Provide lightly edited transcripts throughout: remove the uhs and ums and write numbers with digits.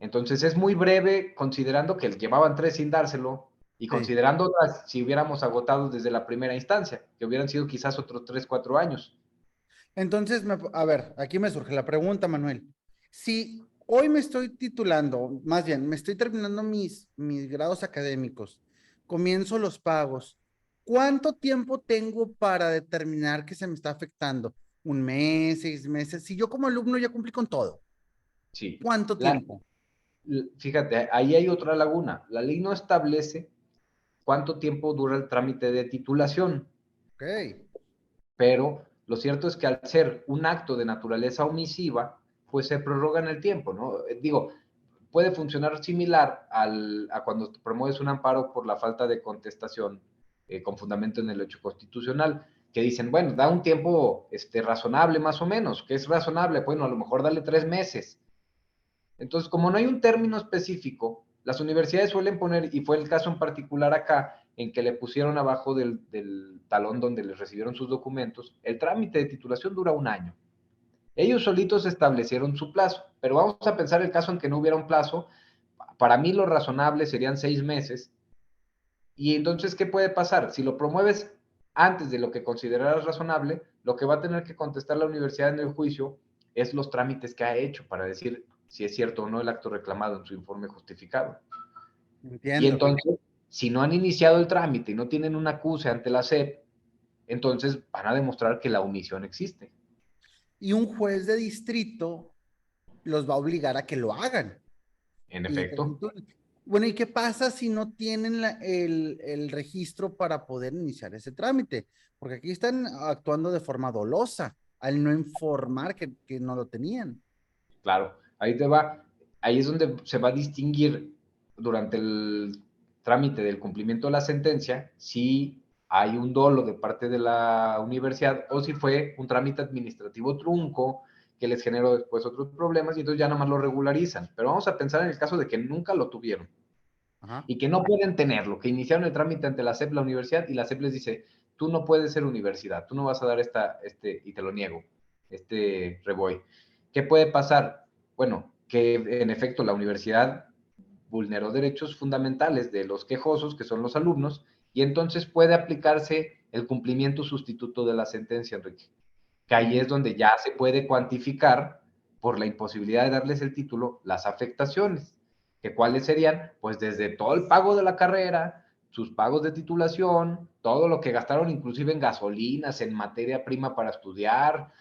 Entonces es muy breve, considerando que llevaban 3 sin dárselo, y Sí. considerando si hubiéramos agotado desde la primera instancia, que hubieran sido quizás otros 3, 4 años. Entonces, a ver, aquí me surge la pregunta, Manuel. Si hoy me estoy titulando, más bien, me estoy terminando mis grados académicos, comienzo los pagos, ¿cuánto tiempo tengo para determinar que se me está afectando? ¿Un mes, 6 meses? Si yo como alumno ya cumplí con todo, Sí. ¿cuánto La, tiempo? Fíjate, ahí hay otra laguna. La ley no establece cuánto tiempo dura el trámite de titulación, Ok, pero lo cierto es que al ser un acto de naturaleza omisiva, pues se prorroga en el tiempo, ¿no? Digo, puede funcionar similar a cuando promueves un amparo por la falta de contestación con fundamento en el hecho constitucional, que dicen, bueno, da un tiempo razonable más o menos. ¿Qué es razonable? Bueno, a lo mejor dale 3 meses. Entonces, como no hay un término específico, las universidades suelen poner, y fue el caso en particular acá, en que le pusieron abajo del talón donde les recibieron sus documentos, el trámite de titulación dura un año. Ellos solitos establecieron su plazo, pero vamos a pensar el caso en que no hubiera un plazo. Para mí lo razonable serían 6 meses. Y entonces, ¿qué puede pasar? Si lo promueves antes de lo que consideraras razonable, lo que va a tener que contestar la universidad en el juicio es los trámites que ha hecho para decir si es cierto o no el acto reclamado en su informe justificado. Y entiendo. entonces, si no han iniciado el trámite y no tienen un acuse ante la SEP, entonces van a demostrar que la omisión existe. Y un juez de distrito los va a obligar a que lo hagan. En Y efecto, bueno, ¿y qué pasa si no tienen el registro para poder iniciar ese trámite? Porque aquí están actuando de forma dolosa al no informar que no lo tenían. claro, ahí te va, ahí es donde se va a distinguir durante el trámite del cumplimiento de la sentencia si hay un dolo de parte de la universidad o si fue un trámite administrativo trunco que les generó después otros problemas y entonces ya nada más lo regularizan. Pero vamos a pensar en el caso de que nunca lo tuvieron Ajá. y que no pueden tenerlo, que iniciaron el trámite ante la SEP, la universidad, y la SEP les dice, tú no puedes ser universidad, tú no vas a dar y te lo niego, este reboy. ¿Qué puede pasar? Bueno, que en efecto la universidad vulneró derechos fundamentales de los quejosos, que son los alumnos, y entonces puede aplicarse el cumplimiento sustituto de la sentencia, Enrique, que ahí Mm. es donde ya se puede cuantificar por la imposibilidad de darles el título las afectaciones, que cuáles serían, pues desde todo el pago de la carrera, sus pagos de titulación, todo lo que gastaron inclusive en gasolinas, en materia prima para estudiar,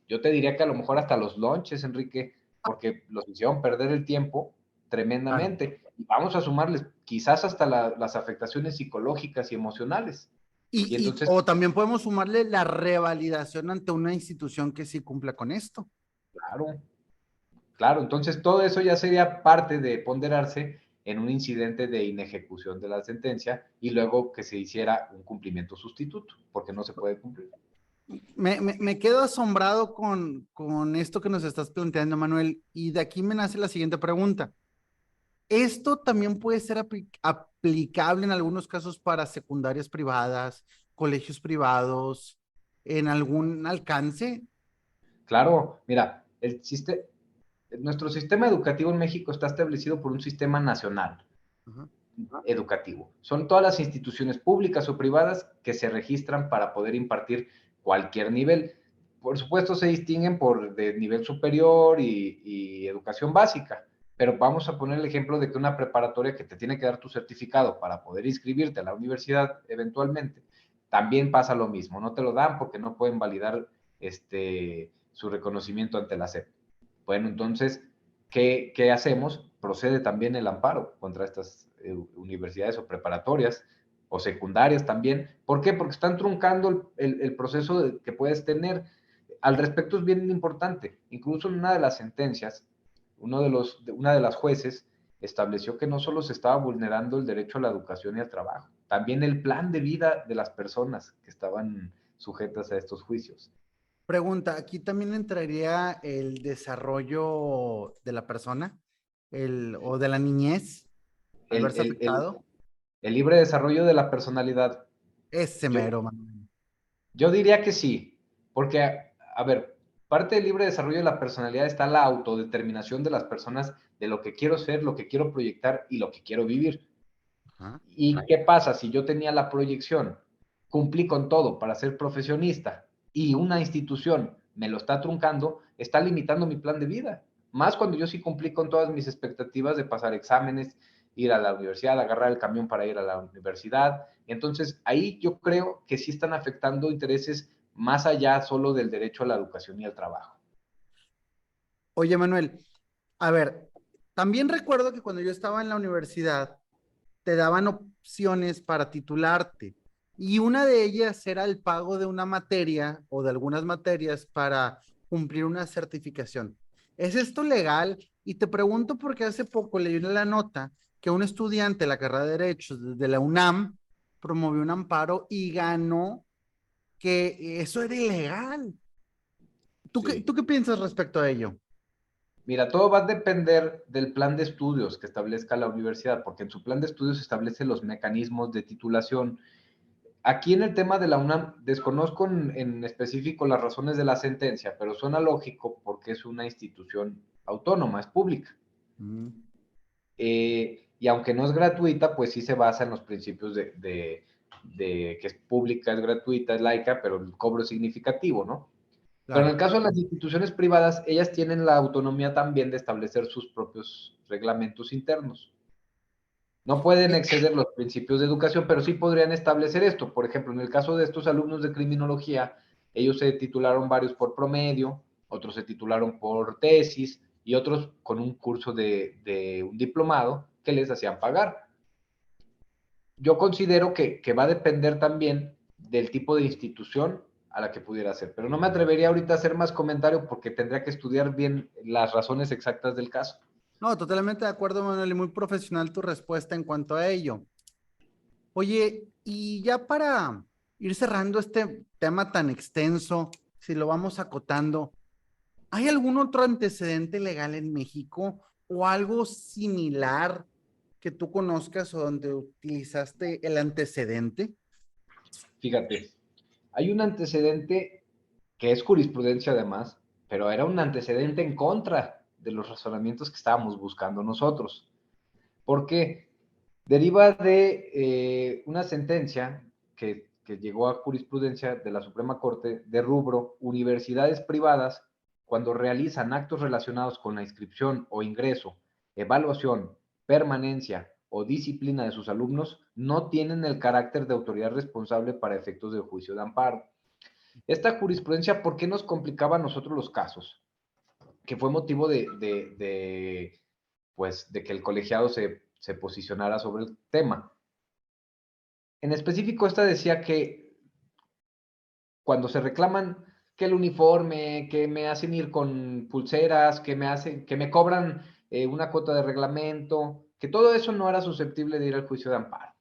yo te diría que a lo mejor hasta los lonches, Enrique, porque los hicieron perder el tiempo Claro. tremendamente. Y vamos a sumarles quizás hasta las afectaciones psicológicas y emocionales. Y entonces, O también podemos sumarle la revalidación ante una institución que sí cumpla con esto. claro, claro, entonces todo eso ya sería parte de ponderarse en un incidente de inejecución de la sentencia y luego que se hiciera un cumplimiento sustituto, porque no se puede cumplir. Me quedo asombrado con esto que nos estás planteando, Manuel, y de aquí me nace la siguiente pregunta. Esto también puede ser aplicable en algunos casos para secundarias privadas, colegios privados, en algún alcance. Claro, mira, nuestro sistema educativo en México está establecido por un sistema nacional Ajá. educativo. Son todas las instituciones públicas o privadas que se registran para poder impartir cualquier nivel. Por supuesto, se distinguen por de nivel superior y educación básica, pero vamos a poner el ejemplo de que una preparatoria que te tiene que dar tu certificado para poder inscribirte a la universidad eventualmente, también pasa lo mismo, no te lo dan porque no pueden validar su reconocimiento ante la SEP. Bueno, entonces, ¿qué hacemos? Procede también el amparo contra estas universidades o preparatorias o secundarias también. ¿Por qué? Porque están truncando el proceso que puedes tener. Al respecto es bien importante. Incluso en una de las sentencias, una de las jueces estableció que no solo se estaba vulnerando el derecho a la educación y al trabajo, también el plan de vida de las personas que estaban sujetas a estos juicios. Pregunta, aquí también entraría el desarrollo de la persona, o de la niñez al El, verse el, el, afectado. el libre desarrollo de la personalidad. Ese Yo, mero, Manuel. yo diría que sí, porque, a ver, parte del libre desarrollo de la personalidad está la autodeterminación de las personas de lo que quiero ser, lo que quiero proyectar y lo que quiero vivir. Ajá. ¿Y qué pasa si yo tenía la proyección, cumplí con todo para ser profesionista y una institución me lo está truncando, está limitando mi plan de vida? Más cuando yo sí cumplí con todas mis expectativas de pasar exámenes, ir a la universidad, agarrar el camión para ir a la universidad. Entonces, ahí yo creo que sí están afectando intereses más allá solo del derecho a la educación y al trabajo. Oye, Manuel, a ver, también recuerdo que cuando yo estaba en la universidad, te daban opciones para titularte y una de ellas era el pago de una materia o de algunas materias para cumplir una certificación. ¿Es esto legal? Y te pregunto porque hace poco leí en la nota que un estudiante de la carrera de Derecho de la UNAM promovió un amparo y ganó que eso era ilegal. Sí. ¿Tú qué piensas respecto a ello? Mira, todo va a depender del plan de estudios que establezca la universidad, porque en su plan de estudios establece los mecanismos de titulación. Aquí en el tema de la UNAM, desconozco en específico las razones de la sentencia, pero suena lógico porque es una institución autónoma, es pública. Mm, Y aunque no es gratuita, pues sí se basa en los principios de que es pública, es gratuita, es laica, pero el cobro es significativo, ¿no? Pero en el claro. caso de las instituciones privadas, ellas tienen la autonomía también de establecer sus propios reglamentos internos. No pueden exceder los principios de educación, pero sí podrían establecer esto. Por ejemplo, en el caso de estos alumnos de criminología, ellos se titularon varios por promedio, otros se titularon por tesis y otros con un curso de un diplomado que les hacían pagar. Yo considero que va a depender también del tipo de institución a la que pudiera ser, pero no me atrevería ahorita a hacer más comentario porque tendría que estudiar bien las razones exactas del caso. No, totalmente de acuerdo, Manuel, y muy profesional tu respuesta en cuanto a ello. Oye, y ya para ir cerrando este tema tan extenso, si lo vamos acotando, ¿hay algún otro antecedente legal en México o algo similar que tú conozcas o donde utilizaste el antecedente? Fíjate, hay un antecedente que es jurisprudencia además, pero era un antecedente en contra de los razonamientos que estábamos buscando nosotros. ¿Por qué? Deriva de una sentencia que llegó a jurisprudencia de la Suprema Corte de rubro universidades privadas cuando realizan actos relacionados con la inscripción o ingreso, evaluación, permanencia o disciplina de sus alumnos, no tienen el carácter de autoridad responsable para efectos de juicio de amparo. Esta jurisprudencia, ¿por qué nos complicaba a nosotros los casos? Que fue motivo pues, de que el colegiado se posicionara sobre el tema. En específico, esta decía que cuando se reclaman que el uniforme, que me hacen ir con pulseras, que me cobran una cuota de reglamento, que todo eso no era susceptible de ir al juicio de amparo.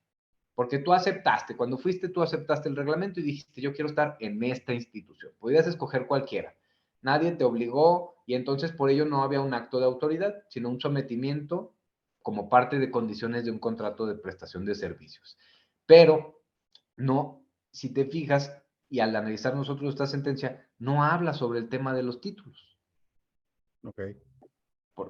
Porque tú aceptaste, cuando fuiste, tú aceptaste el reglamento y dijiste, yo quiero estar en esta institución. Podías escoger cualquiera. Nadie te obligó y entonces por ello no había un acto de autoridad, sino un sometimiento como parte de condiciones de un contrato de prestación de servicios. Pero no, si te fijas, y al analizar nosotros esta sentencia, no habla sobre el tema de los títulos. Ok.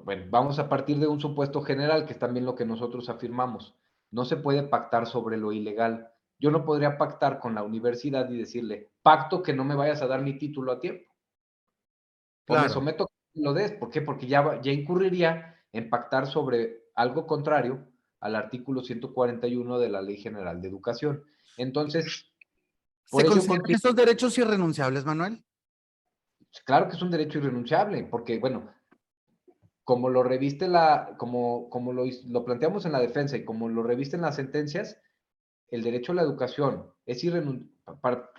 Bueno, vamos a partir de un supuesto general, que es también lo que nosotros afirmamos. No se puede pactar sobre lo ilegal. Yo no podría pactar con la universidad y decirle, pacto que no me vayas a dar mi título a tiempo. O me Claro. someto a que lo des. ¿Por qué? Porque ya incurriría en pactar sobre algo contrario al artículo 141 de la Ley General de Educación. Entonces, ¿Se por ello consideran considero, estos derechos irrenunciables, Manuel? claro que es un derecho irrenunciable, porque, bueno, como lo reviste como lo planteamos en la defensa y como lo reviste en las sentencias, el derecho a la educación es irrenunciable.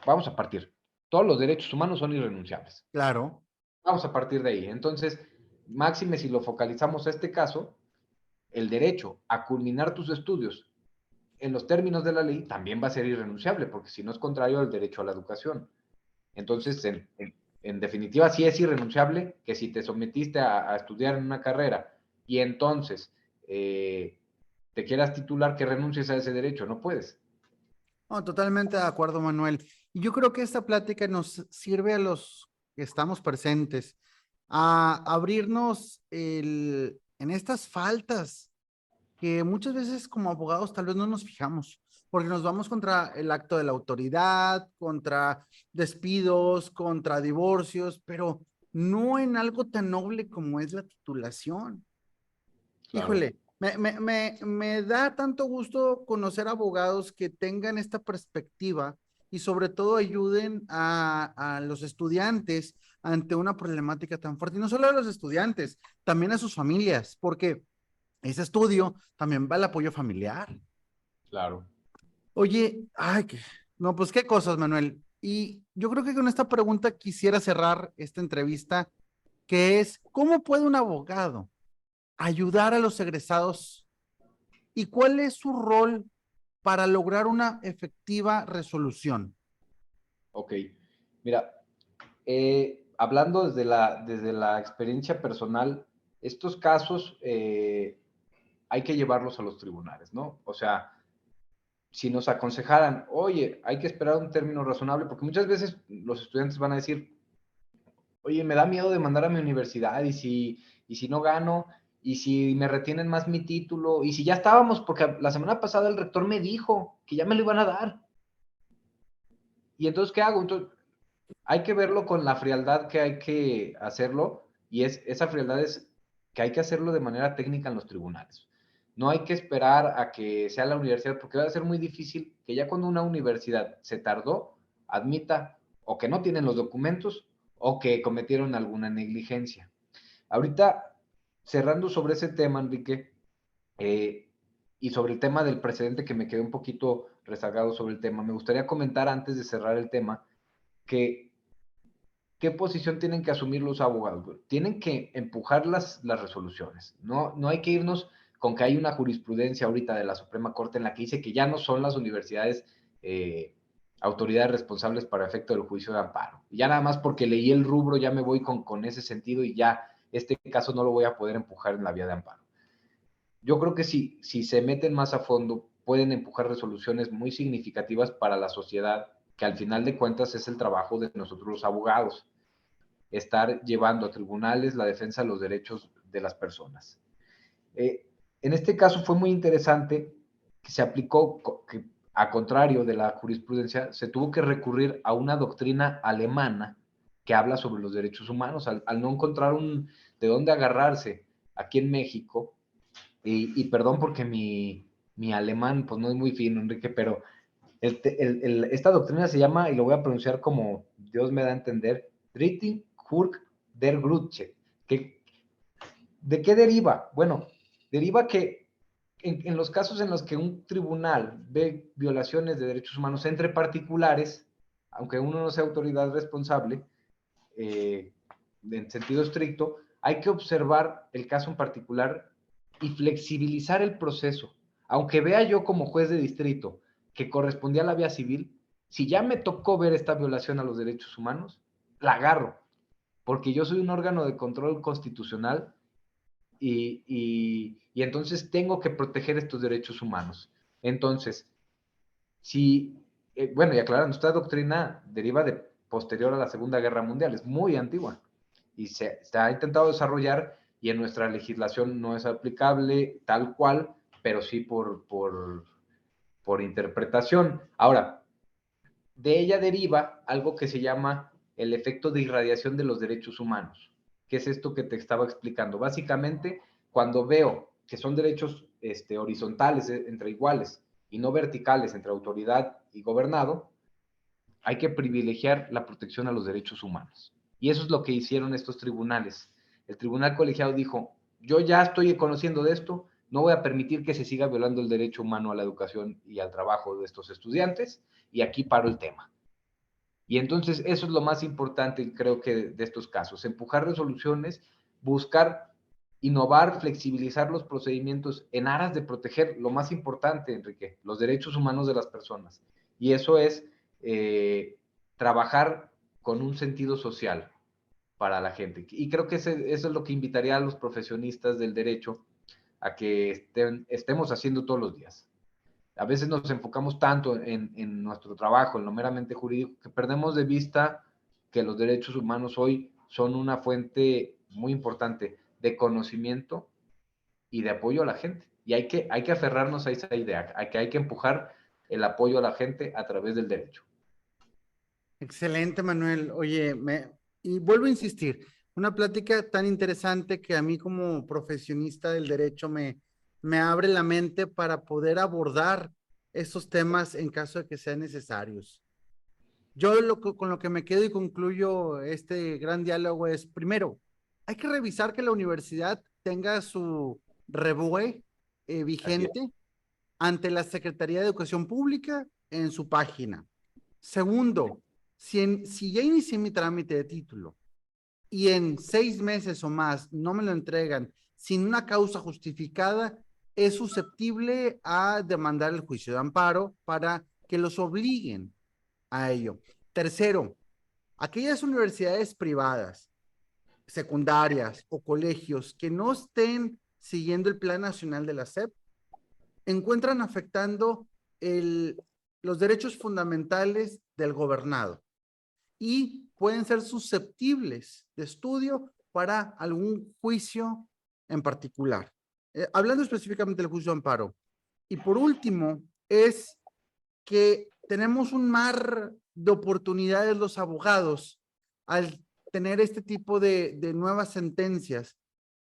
Vamos a partir. Todos los derechos humanos son irrenunciables. Claro. Vamos a partir de ahí. Entonces, máxime si lo focalizamos a este caso, el derecho a culminar tus estudios en los términos de la ley también va a ser irrenunciable, porque si no es contrario al derecho a la educación. Entonces, en definitiva, sí es irrenunciable que si te sometiste a estudiar en una carrera y entonces te quieras titular, que renuncies a ese derecho, no puedes. No, totalmente de acuerdo, Manuel. Y yo creo que esta plática nos sirve a los que estamos presentes, a abrirnos en estas faltas que muchas veces como abogados tal vez no nos fijamos, porque nos vamos contra el acto de la autoridad, contra despidos, contra divorcios, pero no en algo tan noble como es la titulación. Claro, Híjole, me da tanto gusto conocer abogados que tengan esta perspectiva y sobre todo ayuden a los estudiantes ante una problemática tan fuerte. Y no solo a los estudiantes, también a sus familias, porque ese estudio también va al apoyo familiar. claro. Oye, ay, no, pues qué cosas, Manuel. Y yo creo que con esta pregunta quisiera cerrar esta entrevista, que es, ¿cómo puede un abogado ayudar a los egresados y cuál es su rol para lograr una efectiva resolución? Ok. Mira, hablando desde la experiencia personal, estos casos hay que llevarlos a los tribunales, ¿no? O sea, si nos aconsejaran, oye, hay que esperar un término razonable, porque muchas veces los estudiantes van a decir, oye, me da miedo de mandar a mi universidad y si no gano, y si me retienen más mi título, y si ya estábamos, porque la semana pasada el rector me dijo que ya me lo iban a dar. Y entonces, ¿qué hago? Entonces, hay que verlo con la frialdad que hay que hacerlo, y esa frialdad es que hay que hacerlo de manera técnica en los tribunales. No hay que esperar a que sea la universidad, porque va a ser muy difícil que ya cuando una universidad se tardó, admita o que no tienen los documentos o que cometieron alguna negligencia. Ahorita, cerrando sobre ese tema, Enrique, eh, y sobre el tema del precedente que me quedé un poquito rezagado sobre el tema, me gustaría comentar antes de cerrar el tema que ¿qué posición tienen que asumir los abogados? Tienen que empujar las resoluciones. No hay que irnos con que hay una jurisprudencia ahorita de la Suprema Corte en la que dice que ya no son las universidades autoridades responsables para efecto del juicio de amparo. Y ya nada más porque leí el rubro ya me voy con ese sentido y ya este caso no lo voy a poder empujar en la vía de amparo. Yo creo que si se meten más a fondo, pueden empujar resoluciones muy significativas para la sociedad, que al final de cuentas es el trabajo de nosotros los abogados, estar llevando a tribunales la defensa de los derechos de las personas. En este caso fue muy interesante que se aplicó, que a contrario de la jurisprudencia, se tuvo que recurrir a una doctrina alemana que habla sobre los derechos humanos, al no encontrar de dónde agarrarse aquí en México, y perdón porque mi alemán pues no es muy fino, Enrique, pero esta doctrina se llama, y lo voy a pronunciar como Dios me da a entender, Dritting Hurk der Grutche. ¿De qué deriva? Bueno, deriva que en los casos en los que un tribunal ve violaciones de derechos humanos entre particulares, aunque uno no sea autoridad responsable, en sentido estricto, hay que observar el caso en particular y flexibilizar el proceso. Aunque vea yo como juez de distrito que correspondía a la vía civil, si ya me tocó ver esta violación a los derechos humanos, la agarro, porque yo soy un órgano de control constitucional y entonces tengo que proteger estos derechos humanos. Entonces, si, bueno, y aclarando, esta doctrina deriva de posterior a la Segunda Guerra Mundial, es muy antigua y se ha intentado desarrollar y en nuestra legislación no es aplicable tal cual, pero sí por interpretación. Ahora, de ella deriva algo que se llama el efecto de irradiación de los derechos humanos. ¿Qué es esto que te estaba explicando? Básicamente, cuando veo que son derechos horizontales entre iguales y no verticales entre autoridad y gobernado, hay que privilegiar la protección a los derechos humanos. Y eso es lo que hicieron estos tribunales. El tribunal colegiado dijo, yo ya estoy conociendo de esto, no voy a permitir que se siga violando el derecho humano a la educación y al trabajo de estos estudiantes, y aquí paro el tema. Y entonces eso es lo más importante, creo que de estos casos, empujar resoluciones, buscar innovar, flexibilizar los procedimientos en aras de proteger lo más importante, Enrique, los derechos humanos de las personas. Y eso es trabajar con un sentido social para la gente. Y creo que eso es lo que invitaría a los profesionistas del derecho a que estemos haciendo todos los días. A veces nos enfocamos tanto en nuestro trabajo, en lo meramente jurídico, que perdemos de vista que los derechos humanos hoy son una fuente muy importante de conocimiento y de apoyo a la gente. Y hay que aferrarnos a esa idea, a que hay que empujar el apoyo a la gente a través del derecho. Excelente, Manuel. Oye, y vuelvo a insistir, una plática tan interesante que a mí como profesionista del derecho me abre la mente para poder abordar esos temas en caso de que sean necesarios. Yo con lo que me quedo y concluyo este gran diálogo es, primero, hay que revisar que la universidad tenga su REBOE vigente ante la Secretaría de Educación Pública en su página. Segundo, si ya inicié mi trámite de título y en 6 meses o más no me lo entregan sin una causa justificada, es susceptible a demandar el juicio de amparo para que los obliguen a ello. Tercero, aquellas universidades privadas, secundarias o colegios que no estén siguiendo el Plan Nacional de la SEP, encuentran afectando los derechos fundamentales del gobernado y pueden ser susceptibles de estudio para algún juicio en particular. Hablando específicamente del juicio de amparo. Y por último, es que tenemos un mar de oportunidades los abogados al tener este tipo de nuevas sentencias,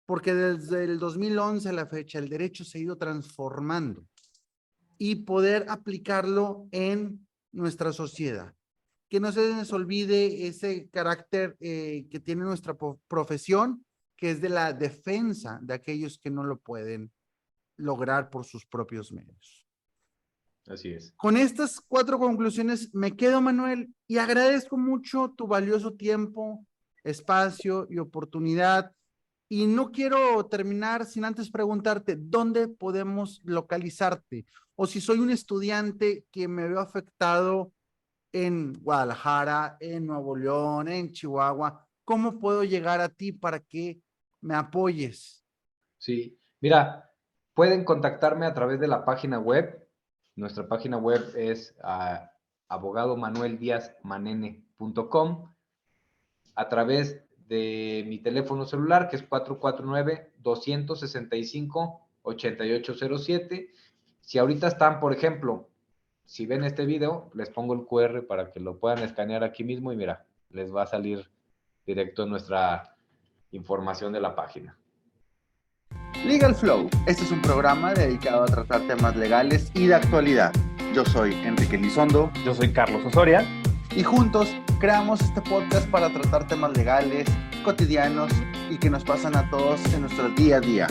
porque desde el 2011 a la fecha el derecho se ha ido transformando y poder aplicarlo en nuestra sociedad. Que no se les olvide ese carácter que tiene nuestra profesión, que es de la defensa de aquellos que no lo pueden lograr por sus propios medios. Así es. Con estas 4 conclusiones me quedo, Manuel, y agradezco mucho tu valioso tiempo, espacio y oportunidad. Y no quiero terminar sin antes preguntarte, ¿dónde podemos localizarte? O si soy un estudiante que me veo afectado en Guadalajara, en Nuevo León, en Chihuahua, ¿cómo puedo llegar a ti para que me apoyes? Sí, mira, pueden contactarme a través de la página web. Nuestra página web es abogadomanueldiazmanene.com, a través de mi teléfono celular, que es 449-265-8807. Si ahorita están, por ejemplo, si ven este video, les pongo el QR para que lo puedan escanear aquí mismo y mira, les va a salir directo nuestra información de la página. Legal Flow, este es un programa dedicado a tratar temas legales y de actualidad. Yo soy Enrique Elizondo. Yo soy Carlos Osoria. Y juntos creamos este podcast para tratar temas legales, cotidianos y que nos pasan a todos en nuestro día a día.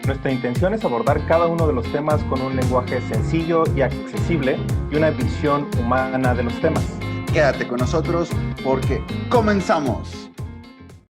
Nuestra intención es abordar cada uno de los temas con un lenguaje sencillo y accesible y una visión humana de los temas. Quédate con nosotros porque comenzamos.